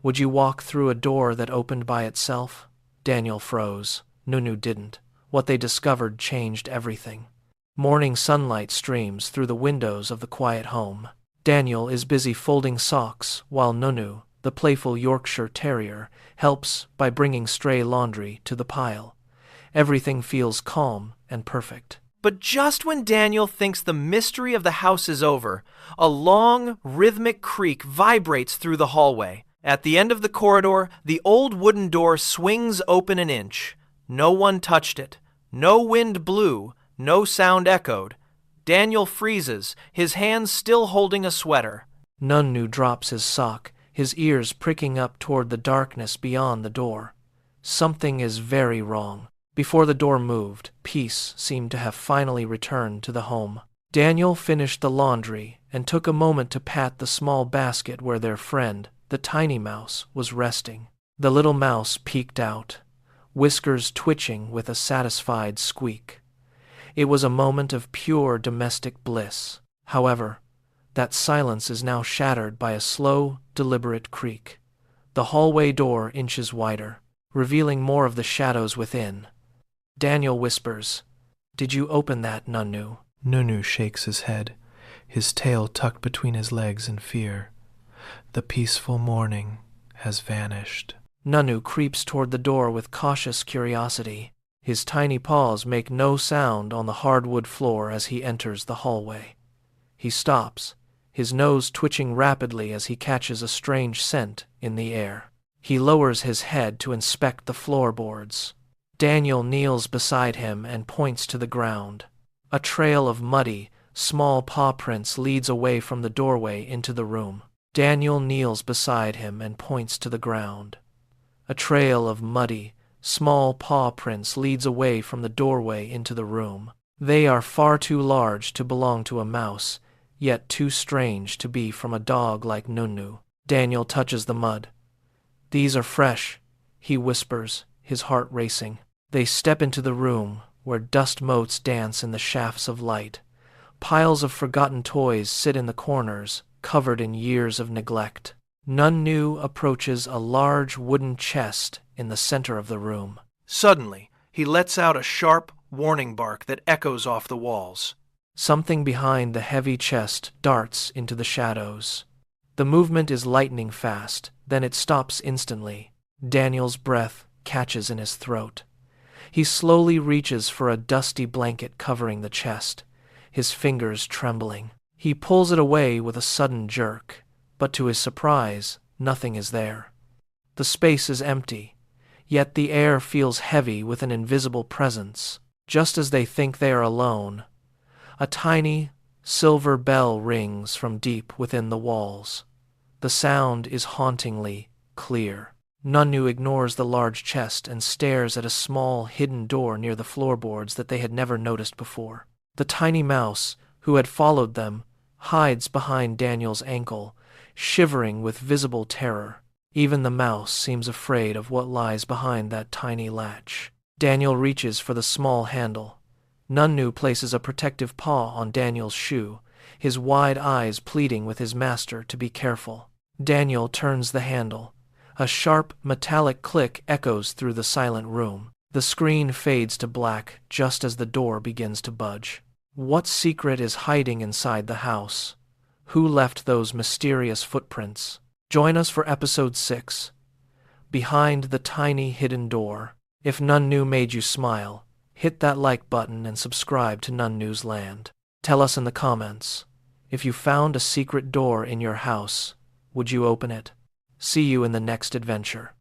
Would you walk through a door that opened by itself? Daniel froze. Nunnu didn't. What they discovered changed everything. Morning sunlight streams through the windows of the quiet home. Daniel is busy folding socks, while Nunnu, the playful Yorkshire Terrier, helps by bringing stray laundry to the pile. Everything feels calm and perfect. But just when Daniel thinks the mystery of the house is over, a long, rhythmic creak vibrates through the hallway. At the end of the corridor, the old wooden door swings open an inch. No one touched it. No wind blew. No sound echoed. Daniel freezes, his hands still holding a sweater. Nunnu drops his sock, his ears pricking up toward the darkness beyond the door. Something is very wrong. Before the door moved, peace seemed to have finally returned to the home. Daniel finished the laundry and took a moment to pat the small basket where their friend, the tiny mouse, was resting. The little mouse peeked out, whiskers twitching with a satisfied squeak. It was a moment of pure domestic bliss. However, that silence is now shattered by a slow, deliberate creak. The hallway door inches wider, revealing more of the shadows within. Daniel whispers, "Did you open that, Nunnu?" Nunnu shakes his head, his tail tucked between his legs in fear. The peaceful morning has vanished. Nunnu creeps toward the door with cautious curiosity. His tiny paws make no sound on the hardwood floor as he enters the hallway. He stops, his nose twitching rapidly as he catches a strange scent in the air. He lowers his head to inspect the floorboards. Daniel kneels beside him and points to the ground. A trail of muddy, small paw prints leads away from the doorway into the room. Daniel kneels beside him and points to the ground. A trail of muddy, small paw prints leads away from the doorway into the room. They are far too large to belong to a mouse, yet too strange to be from a dog like Nunnu. Daniel touches the mud. "These are fresh," he whispers, his heart racing. They step into the room, where dust motes dance in the shafts of light. Piles of forgotten toys sit in the corners, covered in years of neglect. Nunnu approaches a large wooden chest in the center of the room. Suddenly, he lets out a sharp, warning bark that echoes off the walls. Something behind the heavy chest darts into the shadows. The movement is lightning fast, then it stops instantly. Daniel's breath catches in his throat. He slowly reaches for a dusty blanket covering the chest, his fingers trembling. He pulls it away with a sudden jerk, but to his surprise, nothing is there. The space is empty, yet the air feels heavy with an invisible presence. Just as they think they are alone, a tiny, silver bell rings from deep within the walls. The sound is hauntingly clear. Nunnu ignores the large chest and stares at a small, hidden door near the floorboards that they had never noticed before. The tiny mouse, who had followed them, hides behind Daniel's ankle, shivering with visible terror. Even the mouse seems afraid of what lies behind that tiny latch. Daniel reaches for the small handle. Nunnu places a protective paw on Daniel's shoe, his wide eyes pleading with his master to be careful. Daniel turns the handle. A sharp, metallic click echoes through the silent room. The screen fades to black just as the door begins to budge. What secret is hiding inside the house? Who left those mysterious footprints? Join us for episode 6, Behind the Tiny Hidden Door. If Nunnu made you smile, hit that like button and subscribe to Nunnu's Land. Tell us in the comments, if you found a secret door in your house, would you open it? See you in the next adventure.